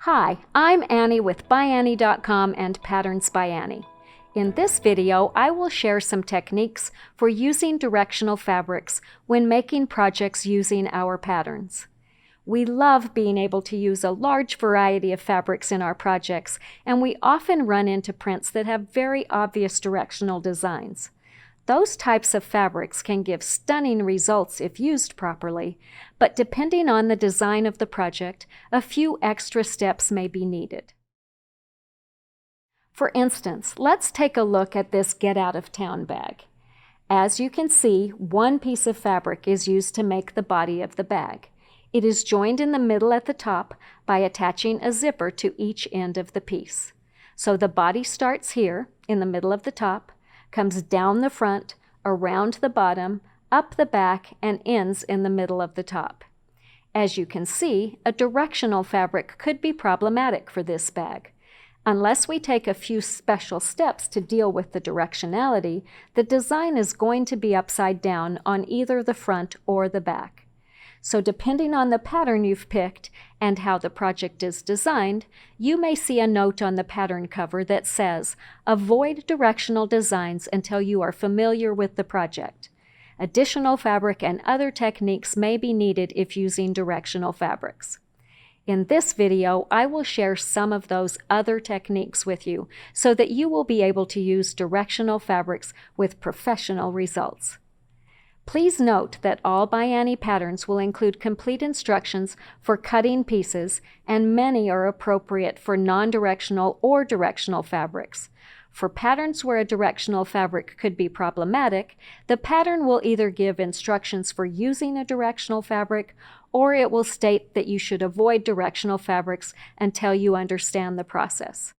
Hi, I'm Annie with ByAnnie.com and Patterns by Annie. In this video, I will share some techniques for using directional fabrics when making projects using our patterns. We love being able to use a large variety of fabrics in our projects, and we often run into prints that have very obvious directional designs. Those types of fabrics can give stunning results if used properly, but depending on the design of the project, a few extra steps may be needed. For instance, let's take a look at this Get Out of Town bag. As you can see, one piece of fabric is used to make the body of the bag. It is joined in the middle at the top by attaching a zipper to each end of the piece. So the body starts here in the middle of the top, comes down the front, around the bottom, up the back, and ends in the middle of the top. As you can see, a directional fabric could be problematic for this bag. Unless we take a few special steps to deal with the directionality, the design is going to be upside down on either the front or the back. So depending on the pattern you've picked and how the project is designed, you may see a note on the pattern cover that says, "Avoid directional designs until you are familiar with the project." Additional fabric and other techniques may be needed if using directional fabrics. In this video, I will share some of those other techniques with you so that you will be able to use directional fabrics with professional results. Please note that all ByAnnie patterns will include complete instructions for cutting pieces, and many are appropriate for non-directional or directional fabrics. For patterns where a directional fabric could be problematic, the pattern will either give instructions for using a directional fabric, or it will state that you should avoid directional fabrics until you understand the process.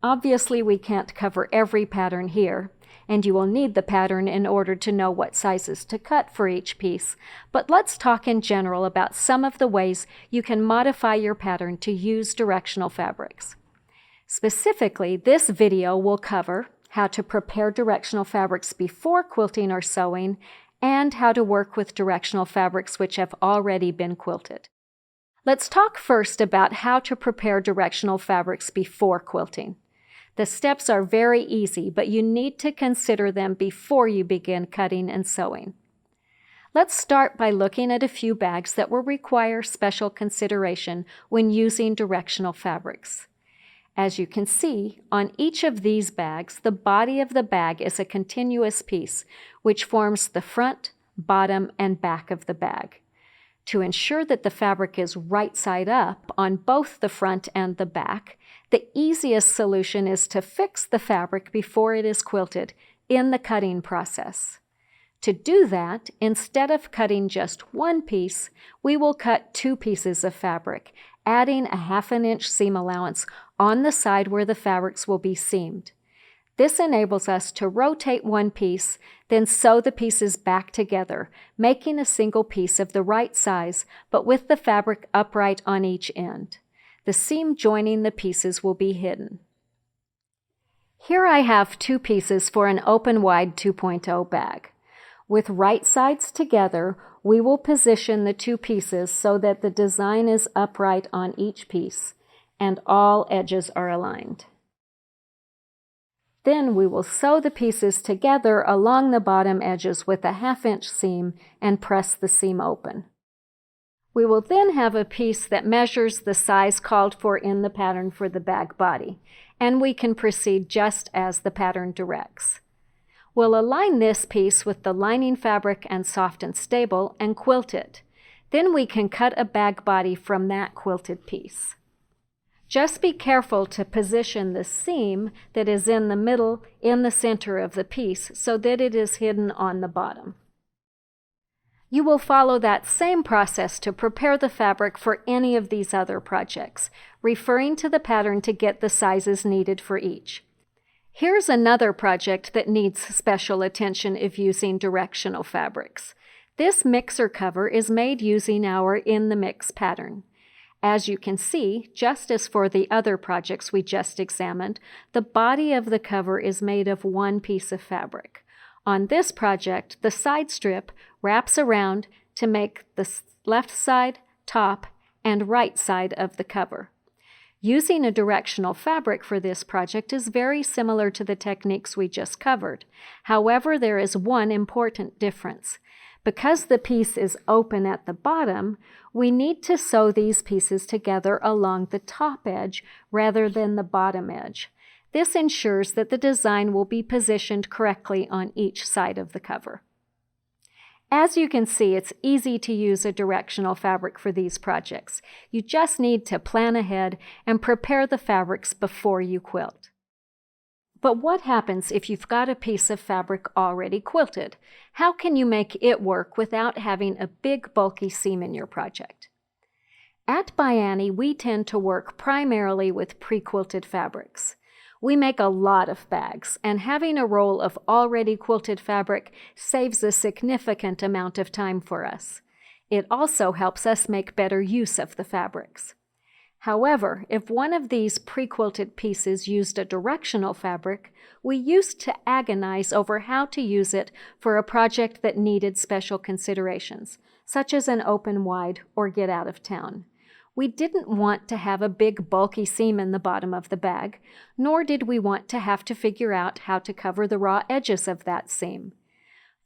Obviously, we can't cover every pattern here, and you will need the pattern in order to know what sizes to cut for each piece, but let's talk in general about some of the ways you can modify your pattern to use directional fabrics. Specifically, this video will cover how to prepare directional fabrics before quilting or sewing, and how to work with directional fabrics which have already been quilted. Let's talk first about how to prepare directional fabrics before quilting. The steps are very easy, but you need to consider them before you begin cutting and sewing. Let's start by looking at a few bags that will require special consideration when using directional fabrics. As you can see, on each of these bags, the body of the bag is a continuous piece, which forms the front, bottom, and back of the bag. To ensure that the fabric is right side up on both the front and the back, the easiest solution is to fix the fabric before it is quilted in the cutting process. To do that, instead of cutting just one piece, we will cut two pieces of fabric, adding a 1/2 inch seam allowance on the side where the fabrics will be seamed. This enables us to rotate one piece, then sew the pieces back together, making a single piece of the right size, but with the fabric upright on each end. The seam joining the pieces will be hidden. Here I have two pieces for an open-wide 2.0 bag. With right sides together, we will position the two pieces so that the design is upright on each piece, and all edges are aligned. Then we will sew the pieces together along the bottom edges with a 1/2 inch seam and press the seam open. We will then have a piece that measures the size called for in the pattern for the bag body, and we can proceed just as the pattern directs. We'll align this piece with the lining fabric and soft and stable and quilt it. Then we can cut a bag body from that quilted piece. Just be careful to position the seam that is in the middle in the center of the piece so that it is hidden on the bottom. You will follow that same process to prepare the fabric for any of these other projects, referring to the pattern to get the sizes needed for each. Here's another project that needs special attention if using directional fabrics. This mixer cover is made using our In the Mix pattern. As you can see, just as for the other projects we just examined, the body of the cover is made of one piece of fabric. On this project, the side strip wraps around to make the left side, top, and right side of the cover. Using a directional fabric for this project is very similar to the techniques we just covered. However, there is one important difference. Because the piece is open at the bottom, we need to sew these pieces together along the top edge rather than the bottom edge. This ensures that the design will be positioned correctly on each side of the cover. As you can see, it's easy to use a directional fabric for these projects. You just need to plan ahead and prepare the fabrics before you quilt. But what happens if you've got a piece of fabric already quilted? How can you make it work without having a big bulky seam in your project? At ByAnnie, we tend to work primarily with pre-quilted fabrics. We make a lot of bags, and having a roll of already quilted fabric saves a significant amount of time for us. It also helps us make better use of the fabrics. However, if one of these pre-quilted pieces used a directional fabric, we used to agonize over how to use it for a project that needed special considerations, such as an open wide or get out of town. We didn't want to have a big bulky seam in the bottom of the bag, nor did we want to have to figure out how to cover the raw edges of that seam.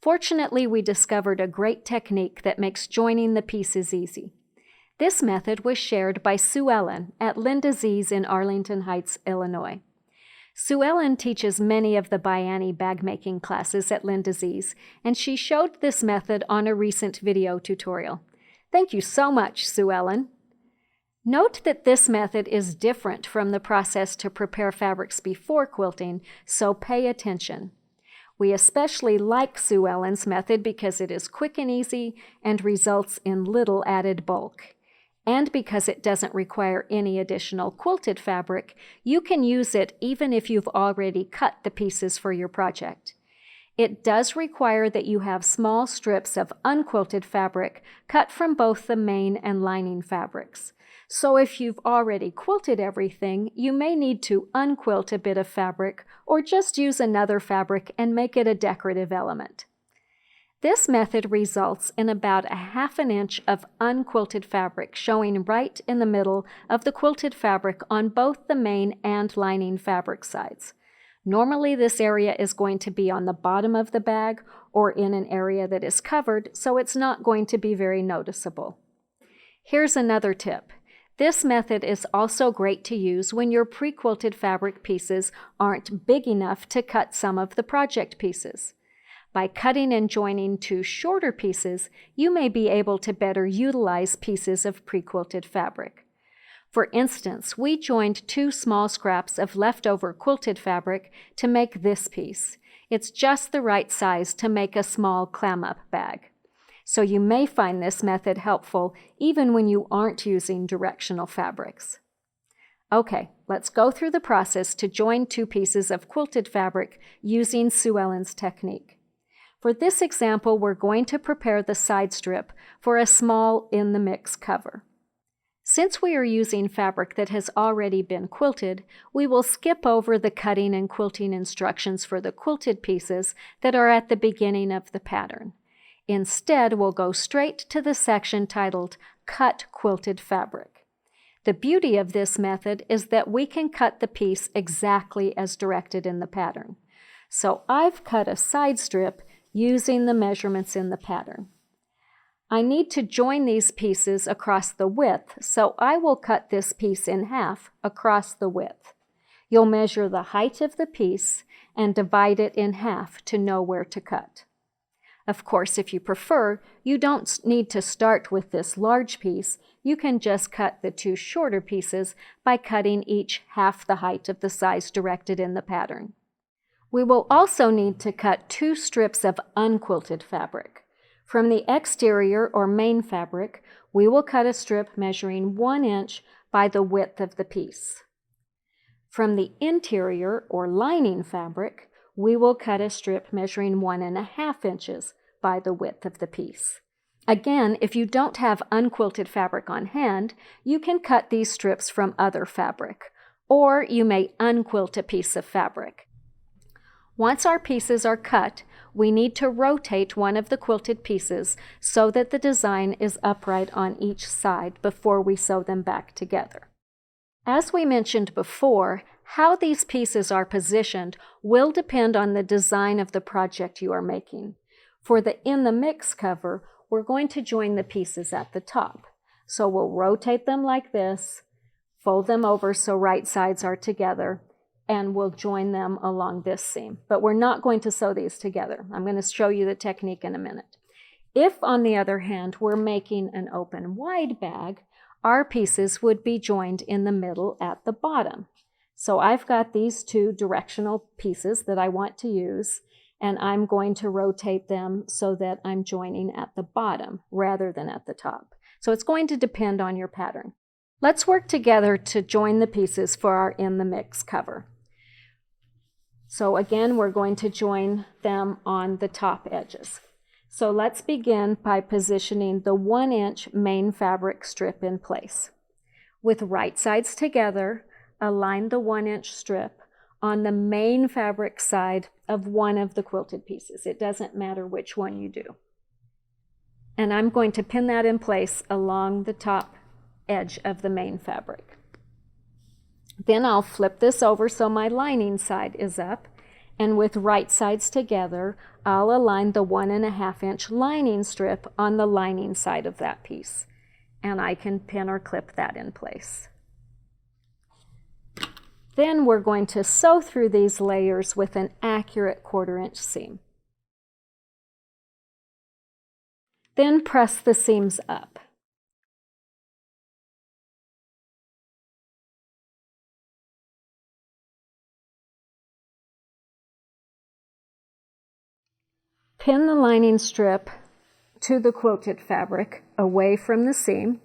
Fortunately, we discovered a great technique that makes joining the pieces easy. This method was shared by Sue Ellen at Linda Z's in Arlington Heights, Illinois. Sue Ellen teaches many of the ByAnnie bag making classes at Linda Z's, and she showed this method on a recent video tutorial. Thank you so much, Sue Ellen. Note that this method is different from the process to prepare fabrics before quilting, so pay attention. We especially like Sue Ellen's method because it is quick and easy and results in little added bulk. And because it doesn't require any additional quilted fabric, you can use it even if you've already cut the pieces for your project. It does require that you have small strips of unquilted fabric cut from both the main and lining fabrics. So if you've already quilted everything, you may need to unquilt a bit of fabric or just use another fabric and make it a decorative element. This method results in about a ½ inch of unquilted fabric showing right in the middle of the quilted fabric on both the main and lining fabric sides. Normally this area is going to be on the bottom of the bag or in an area that is covered, so it's not going to be very noticeable. Here's another tip. This method is also great to use when your pre-quilted fabric pieces aren't big enough to cut some of the project pieces. By cutting and joining two shorter pieces, you may be able to better utilize pieces of pre-quilted fabric. For instance, we joined two small scraps of leftover quilted fabric to make this piece. It's just the right size to make a small clam-up bag. So you may find this method helpful even when you aren't using directional fabrics. Okay, let's go through the process to join two pieces of quilted fabric using Sue Ellen's technique. For this example, we're going to prepare the side strip for a small in the mix cover. Since we are using fabric that has already been quilted, we will skip over the cutting and quilting instructions for the quilted pieces that are at the beginning of the pattern. Instead, we'll go straight to the section titled Cut Quilted Fabric. The beauty of this method is that we can cut the piece exactly as directed in the pattern. So I've cut a side strip using the measurements in the pattern. I need to join these pieces across the width, so I will cut this piece in half across the width. You'll measure the height of the piece and divide it in half to know where to cut. Of course, if you prefer, you don't need to start with this large piece. You can just cut the two shorter pieces by cutting each half the height of the size directed in the pattern. We will also need to cut two strips of unquilted fabric. From the exterior or main fabric, we will cut a strip measuring 1 inch by the width of the piece. From the interior or lining fabric, we will cut a strip measuring 1½ inches by the width of the piece. Again, if you don't have unquilted fabric on hand, you can cut these strips from other fabric, or you may unquilt a piece of fabric. Once our pieces are cut, we need to rotate one of the quilted pieces so that the design is upright on each side before we sew them back together. As we mentioned before, how these pieces are positioned will depend on the design of the project you are making. For the In the Mix cover, we're going to join the pieces at the top. So we'll rotate them like this, fold them over so right sides are together, and we'll join them along this seam. But we're not going to sew these together. I'm going to show you the technique in a minute. If, on the other hand, we're making an open wide bag, our pieces would be joined in the middle at the bottom. So I've got these two directional pieces that I want to use, and I'm going to rotate them so that I'm joining at the bottom rather than at the top. So it's going to depend on your pattern. Let's work together to join the pieces for our In the Mix cover. So again, we're going to join them on the top edges. So let's begin by positioning the 1-inch main fabric strip in place. With right sides together, align the 1-inch strip on the main fabric side of one of the quilted pieces. It doesn't matter which one you do. And I'm going to pin that in place along the top edge of the main fabric. Then I'll flip this over so my lining side is up, and with right sides together, I'll align the 1.5-inch lining strip on the lining side of that piece. And I can pin or clip that in place. Then we're going to sew through these layers with an accurate 1/4-inch seam. Then press the seams up. Pin the lining strip to the quilted fabric away from the seam,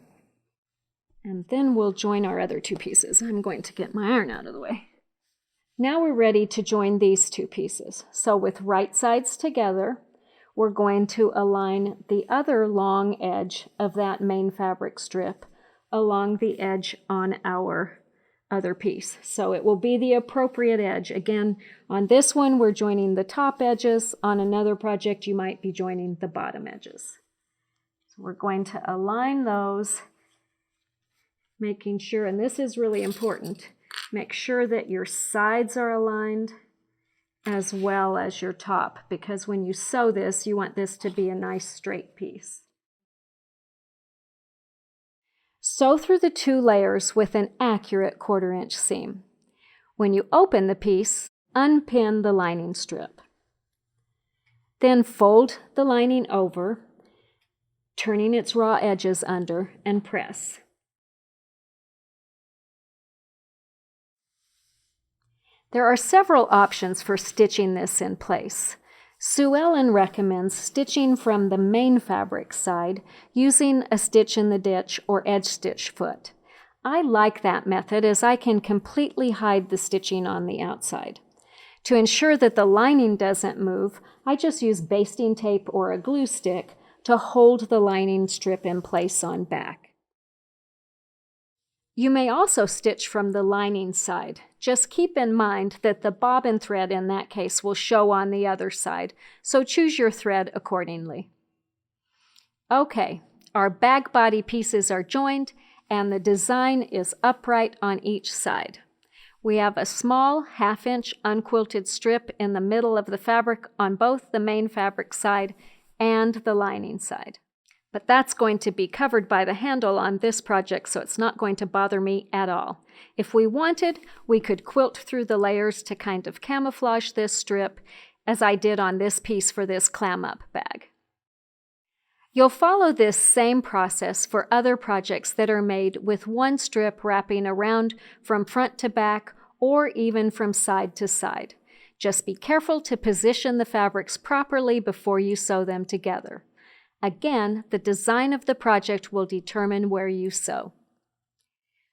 and then we'll join our other two pieces. I'm going to get my iron out of the way. Now we're ready to join these two pieces. So with right sides together, we're going to align the other long edge of that main fabric strip along the edge on our other piece. So it will be the appropriate edge. Again, on this one, we're joining the top edges. On another project, you might be joining the bottom edges. So we're going to align those, making sure, and this is really important, make sure that your sides are aligned as well as your top, because when you sew this, you want this to be a nice straight piece. Sew through the two layers with an accurate 1/4-inch seam. When you open the piece, unpin the lining strip. Then fold the lining over, turning its raw edges under, and press. There are several options for stitching this in place. Sue Ellen recommends stitching from the main fabric side using a stitch in the ditch or edge stitch foot. I like that method as I can completely hide the stitching on the outside. To ensure that the lining doesn't move, I just use basting tape or a glue stick to hold the lining strip in place on back. You may also stitch from the lining side. Just keep in mind that the bobbin thread in that case will show on the other side, so choose your thread accordingly. Okay, our bag body pieces are joined and the design is upright on each side. We have a small 1/2-inch unquilted strip in the middle of the fabric on both the main fabric side and the lining side. But that's going to be covered by the handle on this project, so it's not going to bother me at all. If we wanted, we could quilt through the layers to kind of camouflage this strip, as I did on this piece for this clam-up bag. You'll follow this same process for other projects that are made with one strip wrapping around from front to back or even from side to side. Just be careful to position the fabrics properly before you sew them together. Again, the design of the project will determine where you sew.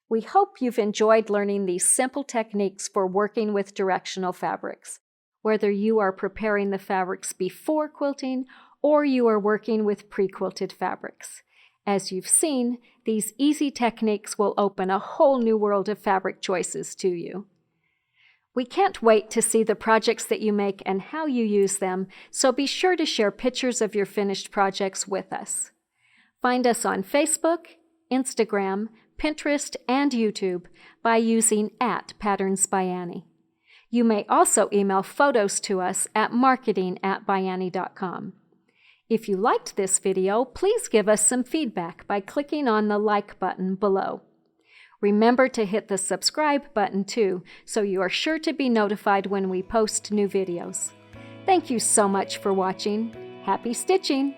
We hope you've enjoyed learning these simple techniques for working with directional fabrics, whether you are preparing the fabrics before quilting or you are working with pre-quilted fabrics. As you've seen, these easy techniques will open a whole new world of fabric choices to you. We can't wait to see the projects that you make and how you use them, so be sure to share pictures of your finished projects with us. Find us on Facebook, Instagram, Pinterest, and YouTube by using @PatternsByAnnie. You may also email photos to us at marketing@ByAnnie.com. If you liked this video, please give us some feedback by clicking on the like button below. Remember to hit the subscribe button too, so you are sure to be notified when we post new videos. Thank you so much for watching. Happy stitching!